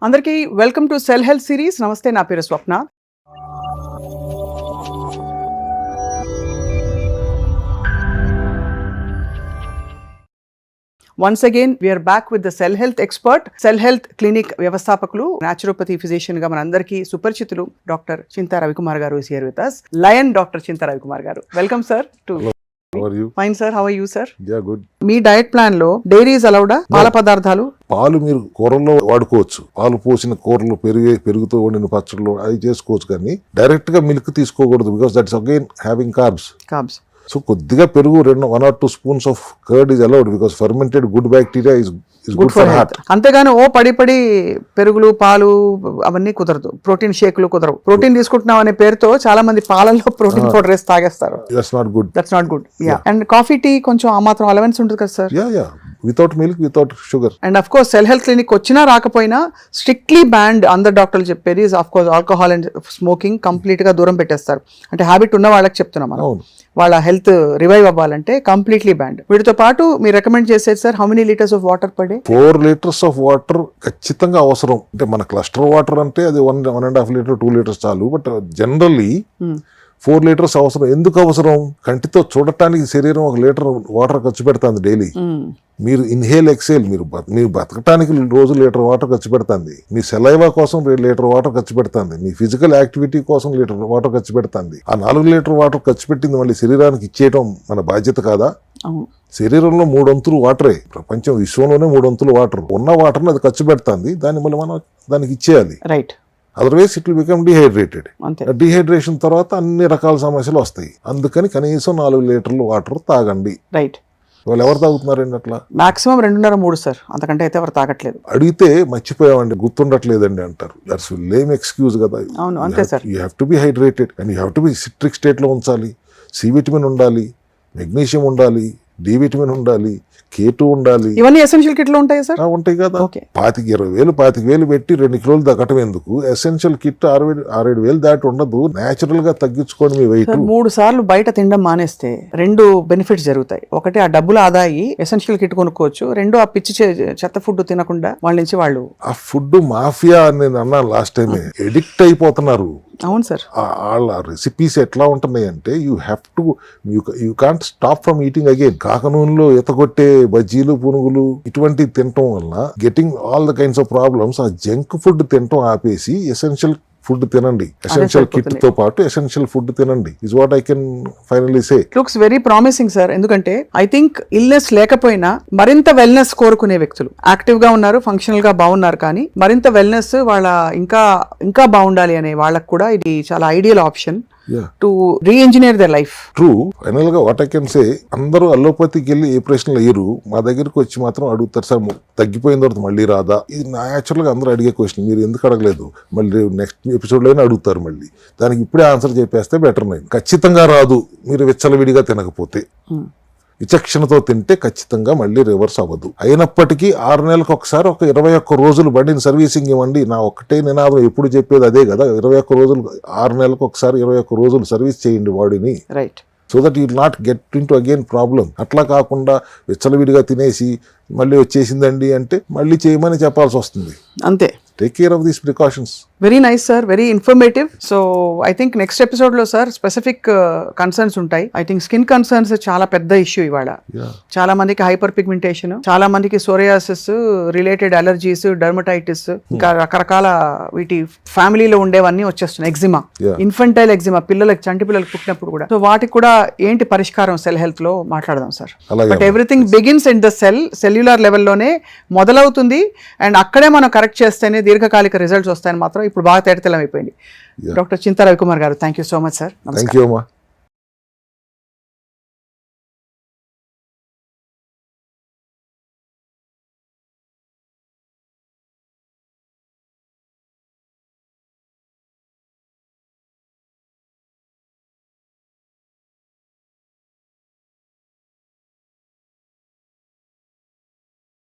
అందరికీ welcome to cell health series. నమస్తే, నా పేరు Swapna. Once again we're back with the cell health expert, cell health clinic వ్యవస్థాపకులు, naturopathy physician గా మనందరికీ సుపరిచితులు doctor Chinta Ravikumar garu is here with us. Lion doctor Chinta Ravikumar garu, welcome sir to. How are you? Fine sir, how are you sir? Yeah, good. Me diet plan లో dairy is అలౌడా? పాల పదార్థాలు, పాలు మీరు కూరల్లో వాడుకోవచ్చు. పాలు పోసిన కూరలు, పెరుగుతో వండిన పచ్చళ్ళు అవి చేసుకోవచ్చు, కానీ డైరెక్ట్ గా మిల్క్ తీసుకోకూడదు. Because that's again having carbs. So కొద్దిగా పెరుగు 1 or 2 spoons of curd is allowed, because fermented good bacteria is good for heart. అంతేగాని పడి పెరుగులు, పాలు అవన్నీ కుదరదు. ప్రోటీన్ షేకులు కుదరవు. ప్రోటీన్ తీసుకుంటున్నాం అనే పేరుతో చాలా మంది పాలల్లో ప్రోటీన్ పౌడర్ వేసి తాగేస్తారు. That's not good. And coffee, tea కొంచెం ఆ మాత్రం అలవెన్స్ ఉంటుంది కదా sir? Yeah without milk, without sugar. And of course cell health clinic వచ్చినా రాకపోయినా స్ట్రిక్ట్లీ బ్యాండ్. అందరు డాక్టర్లు చెప్పేది of course alcohol and smoking complete గా దూరం పెట్టేస్తారు. అంటే హ్యాబిట్ ఉన్న వాళ్ళకి చెప్తున్నాం మనం, వాళ్ళ హెల్త్ రివైవ్ అవ్వాలంటే కంప్లీట్లీ బ్యాండ్. వీటితో పాటు మీరు రికమెండ్ చేసేది sir, how many litres of water per day? 4 liters of water ఖచ్చితంగా అవసరం. అంటే మన క్లస్టర్ వాటర్ అంటే అది 1.5 లీటర్ 2 liters చాలు. బట్ జనరల్లీ 4 liters అవసరం. ఎందుకు అవసరం? కంటితో చూడటానికి శరీరం 1 లీటర్ వాటర్ ఖర్చు పెడుతుంది డైలీ. మీరు ఇన్హేల్ ఎక్సేల్, మీరు బతకటానికి రోజు లీటర్ వాటర్ ఖర్చు పెడుతుంది. మీ సెలైవా కోసం 2 లీటర్ వాటర్ ఖర్చు పెడుతుంది. మీ ఫిజికల్ యాక్టివిటీ కోసం 1 లీటర్ వాటర్ ఖర్చు పెడుతుంది. ఆ 4 లీటర్ వాటర్ ఖర్చు పెట్టింది మళ్ళీ శరీరానికి ఇచ్చేయడం మన బాధ్యత కాదా? శరీరంలో 3 వంతులు వాటరే. ప్రపంచం విశ్వంలోనే 3 వంతులు వాటర్. ఉన్న వాటర్ని అది ఖర్చు పెడుతుంది. దాన్ని మళ్ళీ మనం దానికి ఇచ్చేయాలి. Right. Otherwise it will become dehydrated. Dehydration తర్వాత అన్ని రకాల సమస్యలు వస్తాయి. అందుకని కనీసం 4 లీటర్లు వాటర్ తాగండి. రైట్. వాళ్ళు ఎవరు తాగుతున్నారండి అట్లా? మాక్సిమం 2.5-3 సార్, అంతకంటే అయితే ఎవరు తాగట్లేదు. అడిగితే మర్చిపోయామండి, గుర్తుండట్లేదండి అంటారు. దట్స్ లేమ్ ఎక్స్క్యూజ్ కదా. అవును, అంతే sir. You have to be hydrated and you have to be citric state లో ఉంచాలి. సి విటమిన్ ఉండాలి, మెగ్నీషియం ఉండాలి, డి విటమిన్ ఉండాలి, K2 ఉండాలి. ఇవన్నీ ఎసెన్షియల్ కిట్ లో ఉంటాయి సార్? ఉంటాయి కదా. 25,000 పెట్టి 2 కిలోలు తగ్గటం ఎందుకు? ఎసెన్షియల్ కిట్ 6-7 దాటి ఉండదు. నేచురల్ గా తగ్గించుకోండి మీ వెయిట్. 3 సార్లు బయట తినడం మానేస్తే 2 బెనిఫిట్స్ జరుగుతాయి. ఒకటి, ఆ డబ్బులు ఆదా అయ్యి ఎసెన్షియల్ కిట్ కొనుక్కోవచ్చు. 2, ఆ పిచ్చి చెత్త ఫుడ్ తినకుండా వాళ్ళ నుంచి వాళ్ళు ఆ ఫుడ్ మాఫియా అని నేను అన్నాను లాస్ట్ టైం, ఎడిక్ట్ అయిపోతున్నారు. అవును సార్. వాళ్ళ రెసిపీస్ ఎట్లా ఉంటున్నాయి అంటే you can't stop from eating again. కాకనూనెలో ఎతగొట్టే బజ్జీలు, పునుగులు ఇటువంటివి తినటం వల్ల getting all the kinds of problems. ఆ జంక్ ఫుడ్ తినటం ఆపేసి ఎసెన్షియల్ ఫుడ్ తినండి. ఎసెన్షియల్ కిట్ తో పాటు ఎసెన్షియల్ ఫుడ్ తినండి. Is what I can finally say. Looks very promising sir. ఎందుకంటే ఐ థింక్ ఇల్నెస్ లేకపోయినా మరింత వెల్నెస్ కోరుకునే వ్యక్తులు యాక్టివ్ గా ఉన్నారు, ఫంక్షనల్ గా బాగున్నారు, కానీ మరింత వెల్నెస్ వాళ్ళ ఇంకా బాగుండాలి అనే వాళ్ళకు కూడా ఇది చాలా ideal option to రీఇంజనీర్ their life. True. Final గా వాట్ ఐ కెన్ సే, అందరూ అల్లోపతికి వెళ్ళి ఏ ప్రశ్నలు అయ్యారు, మా దగ్గరకు వచ్చి మాత్రం అడుగుతారు సార్ తగ్గిపోయిన తర్వాత మళ్ళీ రాదా? ఇది న్యాచురల్ గా అందరూ అడిగే క్వశ్చన్. మీరు ఎందుకు అడగలేదు? మళ్ళీ నెక్స్ట్ ఎపిసోడ్ లోనే అడుగుతారు. మళ్ళీ దానికి ఇప్పుడే ఆన్సర్ చెప్పేస్తే బెటర్. నేను ఖచ్చితంగా రాదు మీరు విచ్చలవిడిగా తినకపోతే. విచక్షణతో తింటే ఖచ్చితంగా మళ్ళీ రివర్స్ అవ్వదు. అయినప్పటికీ 6 నెలలకు ఒకసారి ఒక 21 రోజులు బండిని సర్వీసింగ్ ఇవ్వండి. నా ఒక్కటే నినాదం ఎప్పుడు చెప్పేది అదే కదా. 21 రోజులు, 6 నెలలకు ఒకసారి 21 రోజులు సర్వీస్ చేయండి బాడీని. Right. So that you will not get in to again problem. అట్లా కాకుండా విచ్చలవిడిగా తినేసి మళ్ళీ వచ్చేసిందండి అంటే మళ్ళీ చేయమని చెప్పాల్సి వస్తుంది. అంతే. Take care of these precautions. Very nice sir, very informative. So I think next episode లో సార్ స్పెసిఫిక్ కన్సర్న్స్ ఉంటాయి. ఐ థింక్ స్కిన్ కన్సర్న్స్ చాలా పెద్ద ఇష్యూ ఇవాళ. చాలా మందికి హైపర్ పిగ్మెంటేషన్, చాలా మందికి సోరియాసిస్ రిలేటెడ్ అలర్జీస్, డర్మటైటిస్, ఇంకా రకరకాల వీటి ఫ్యామిలీలో ఉండేవన్నీ వచ్చేస్తున్నాయి. ఎగ్జిమా, ఇన్ఫెంటైల్ ఎగ్జిమా, చంటి పిల్లలకు పుట్టినప్పుడు కూడా. సో వాటికి కూడా ఏంటి పరిష్కారం సెల్ హెల్త్ లో మాట్లాడదాం sir. But everything begins in the cellular లెవెల్లోనే మొదలవుతుంది. అండ్ అక్కడే మనం కరెక్ట్ చేస్తేనే దీర్ఘకాలిక రిజల్ట్స్ వస్తాయని మాత్రం ఇప్పుడు బాగా తేటతెల్లం అయిపోయింది. డాక్టర్ చింతా రవికుమార్ గారు, thank you so much sir. Thank you అమ్మా.